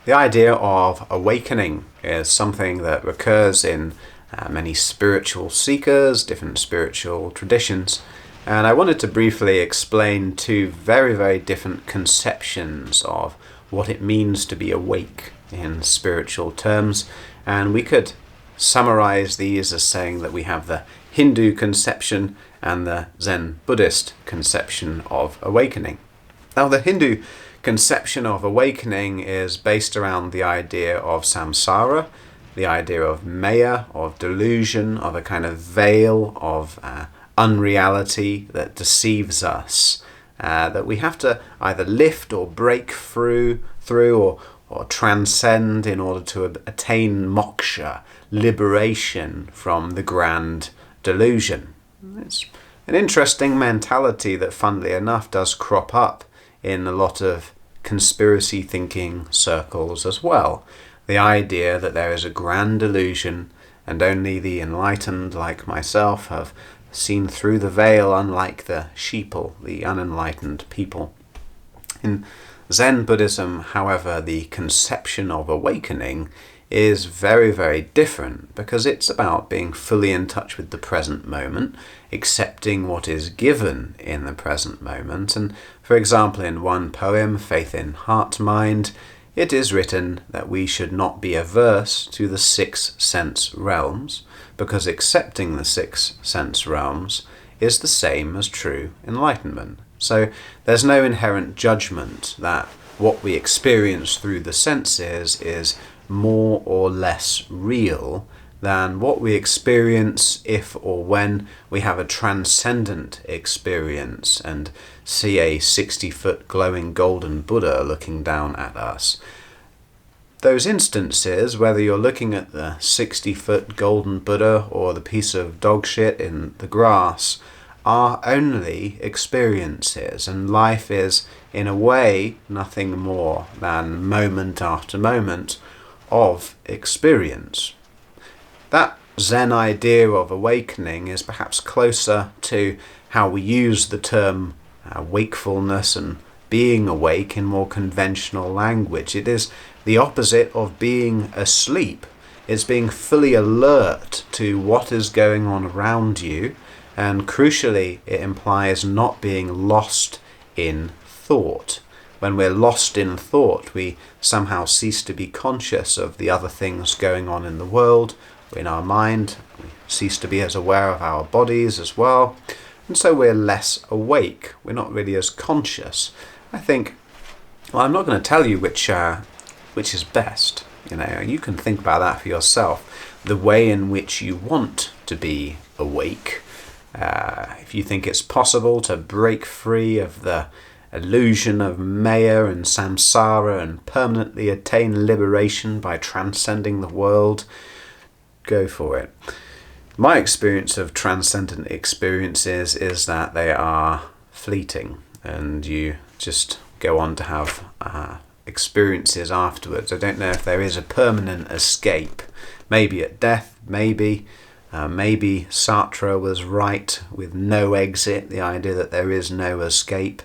The idea of awakening is something that recurs in many spiritual seekers, different spiritual traditions, and I wanted to briefly explain two very, very different conceptions of what it means to be awake in spiritual terms, and we could summarize these as saying that we have the Hindu conception and the Zen Buddhist conception of awakening. Now, the Hindu conception of awakening is based around the idea of samsara, the idea of maya, of delusion, of a kind of veil of unreality that deceives us, that we have to either lift or break through or transcend in order to attain moksha, liberation from the grand delusion. It's an interesting mentality that, funnily enough, does crop up in a lot of conspiracy thinking circles as well. The idea that there is a grand illusion and only the enlightened like myself have seen through the veil, unlike the sheeple, the unenlightened people. In Zen Buddhism, however, the conception of awakening is very, very different, because it's about being fully in touch with the present moment, accepting what is given in the present moment. And for example, in one poem, Faith in Heart Mind, it is written that we should not be averse to the six sense realms, because accepting the six sense realms is the same as true enlightenment. So there's no inherent judgment that what we experience through the senses is more or less real than what we experience if or when we have a transcendent experience and see a 60-foot glowing golden Buddha looking down at us. Those instances, whether you're looking at the 60-foot golden Buddha or the piece of dog shit in the grass, are only experiences, and life is, in a way, nothing more than moment after moment of experience. That Zen idea of awakening is perhaps closer to how we use the term wakefulness and being awake in more conventional language. It is the opposite of being asleep. It's being fully alert to what is going on around you, and crucially, it implies not being lost in thought. When we're lost in thought, we somehow cease to be conscious of the other things going on in the world, in our mind. We cease to be as aware of our bodies as well. And so we're less awake. We're not really as conscious. I think, well, I'm not going to tell you which is best. You can think about that for yourself. The way in which you want to be awake. If you think it's possible to break free of the illusion of maya and samsara and permanently attain liberation by transcending the world, go for it. My experience of transcendent experiences is that they are fleeting, and you just go on to have experiences afterwards. I don't know if there is a permanent escape. Maybe at death, maybe Sartre was right with no exit, the idea that there is no escape.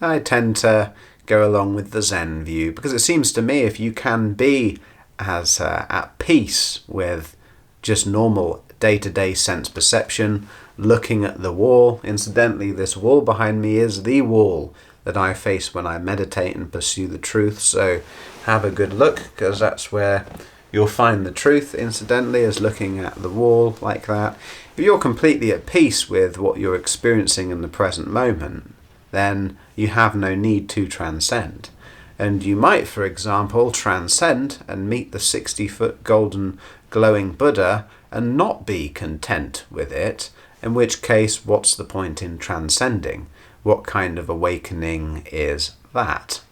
I tend to go along with the Zen view, because it seems to me if you can be as at peace with just normal day-to-day sense perception, looking at the wall. Incidentally, this wall behind me is the wall that I face when I meditate and pursue the truth, so have a good look, because that's where you'll find the truth, incidentally, is looking at the wall like that. If you're completely at peace with what you're experiencing in the present moment, then you have no need to transcend. And you might, for example, transcend and meet the 60-foot golden glowing Buddha and not be content with it, in which case, what's the point in transcending? What kind of awakening is that?